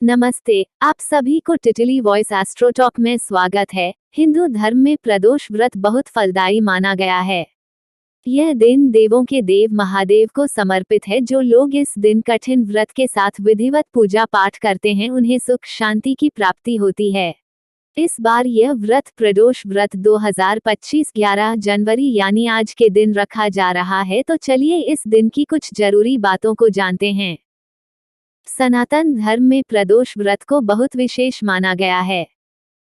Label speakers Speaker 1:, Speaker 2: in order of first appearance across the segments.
Speaker 1: नमस्ते, आप सभी को टिटली वॉइस एस्ट्रो टॉक में स्वागत है। हिंदू धर्म में प्रदोष व्रत बहुत फलदायी माना गया है। यह दिन देवों के देव महादेव को समर्पित है। जो लोग इस दिन कठिन व्रत के साथ विधिवत पूजा पाठ करते हैं उन्हें सुख शांति की प्राप्ति होती है। इस बार यह व्रत प्रदोष व्रत 2025 11 जनवरी यानी आज के दिन रखा जा रहा है। तो चलिए इस दिन की कुछ जरूरी बातों को जानते हैं। सनातन धर्म में प्रदोष व्रत को बहुत विशेष माना गया है।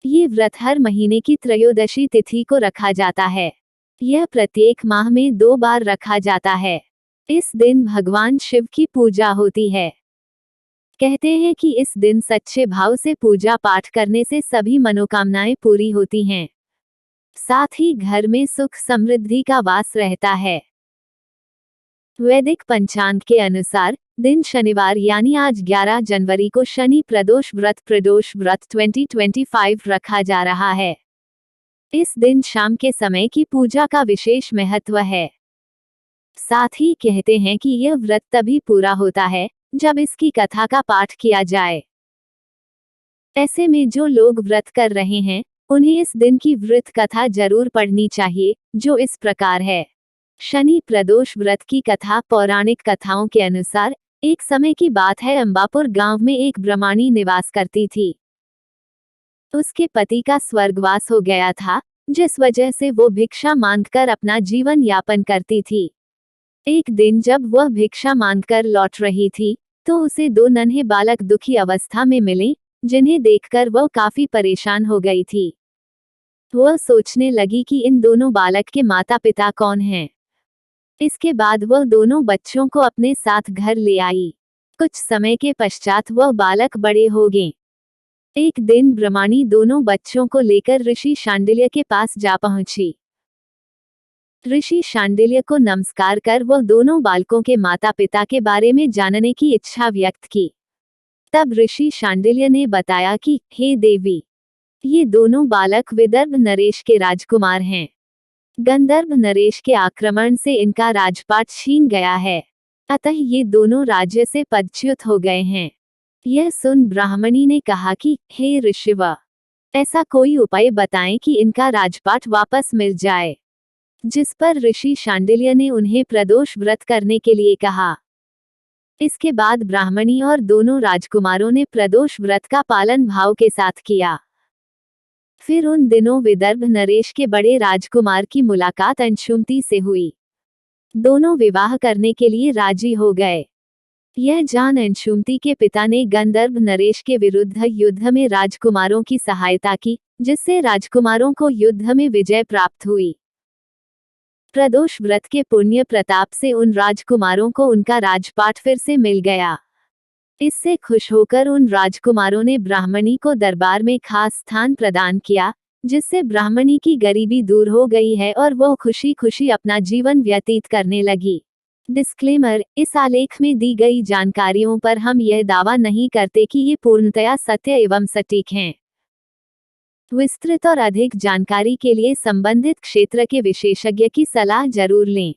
Speaker 1: ये व्रत हर महीने की त्रयोदशी तिथि को रखा जाता है। यह प्रत्येक माह में 2 बार रखा जाता है। इस दिन भगवान शिव की पूजा होती है। कहते हैं कि इस दिन सच्चे भाव से पूजा पाठ करने से सभी मनोकामनाएं पूरी होती हैं। साथ ही घर में सुख समृद्धि का वास रहता है। वैदिक पंचांग के अनुसार दिन शनिवार यानी आज 11 जनवरी को शनि प्रदोष व्रत 2025 रखा जा रहा है। इस दिन शाम के समय की पूजा का विशेष महत्व है। साथ ही कहते हैं कि यह व्रत तभी पूरा होता है जब इसकी कथा का पाठ किया जाए। ऐसे में जो लोग व्रत कर रहे हैं उन्हें इस दिन की व्रत कथा जरूर पढ़नी चाहिए, जो इस प्रकार है। शनि प्रदोष व्रत की कथा पौराणिक कथाओं के अनुसार एक समय की बात है। अंबापुर गांव में एक ब्राह्मणी निवास करती थी। उसके पति का स्वर्गवास हो गया था, जिस वजह से वो भिक्षा मांगकर अपना जीवन यापन करती थी। एक दिन जब वह भिक्षा मांगकर लौट रही थी तो उसे 2 नन्हे बालक दुखी अवस्था में मिले, जिन्हें देखकर वह काफी परेशान हो गई थी। वह सोचने लगी कि इन दोनों बालक के माता पिता कौन हैं। इसके बाद वह दोनों बच्चों को अपने साथ घर ले आई। कुछ समय के पश्चात वह बालक बड़े हो गए। एक दिन ब्राह्मणी दोनों बच्चों को लेकर ऋषि शांडिल्य के पास जा पहुंची। ऋषि शांडिल्य को नमस्कार कर वह दोनों बालकों के माता पिता के बारे में जानने की इच्छा व्यक्त की। तब ऋषि शांडिल्य ने बताया कि हे देवी, ये दोनों बालक विदर्भ नरेश के राजकुमार हैं। गंधर्व नरेश के आक्रमण से इनका राजपाट छीन गया है, अतः ये दोनों राज्य से पदच्युत हो गए हैं। यह सुन ब्राह्मणी ने कहा कि हे ऋषिव, ऐसा कोई उपाय बताएं कि इनका राजपाट वापस मिल जाए। जिस पर ऋषि शांडिल्य ने उन्हें प्रदोष व्रत करने के लिए कहा। इसके बाद ब्राह्मणी और दोनों राजकुमारों ने प्रदोष व्रत का पालन भाव के साथ किया। फिर उन दिनों विदर्भ नरेश के बड़े राजकुमार की मुलाकात अंशुमति से हुई। दोनों विवाह करने के लिए राजी हो गए। यह जान अंशुमति के पिता ने गंधर्व नरेश के विरुद्ध युद्ध में राजकुमारों की सहायता की, जिससे राजकुमारों को युद्ध में विजय प्राप्त हुई। प्रदोष व्रत के पुण्य प्रताप से उन राजकुमारों को उनका राजपाट फिर से मिल गया। इससे खुश होकर उन राजकुमारों ने ब्राह्मणी को दरबार में खास स्थान प्रदान किया, जिससे ब्राह्मणी की गरीबी दूर हो गई है और वह खुशी खुशी अपना जीवन व्यतीत करने लगी। डिस्क्लेमर: इस आलेख में दी गई जानकारियों पर हम यह दावा नहीं करते कि ये पूर्णतया सत्य एवं सटीक हैं। विस्तृत और अधिक जानकारी के लिए संबंधित क्षेत्र के विशेषज्ञ की सलाह जरूर लें।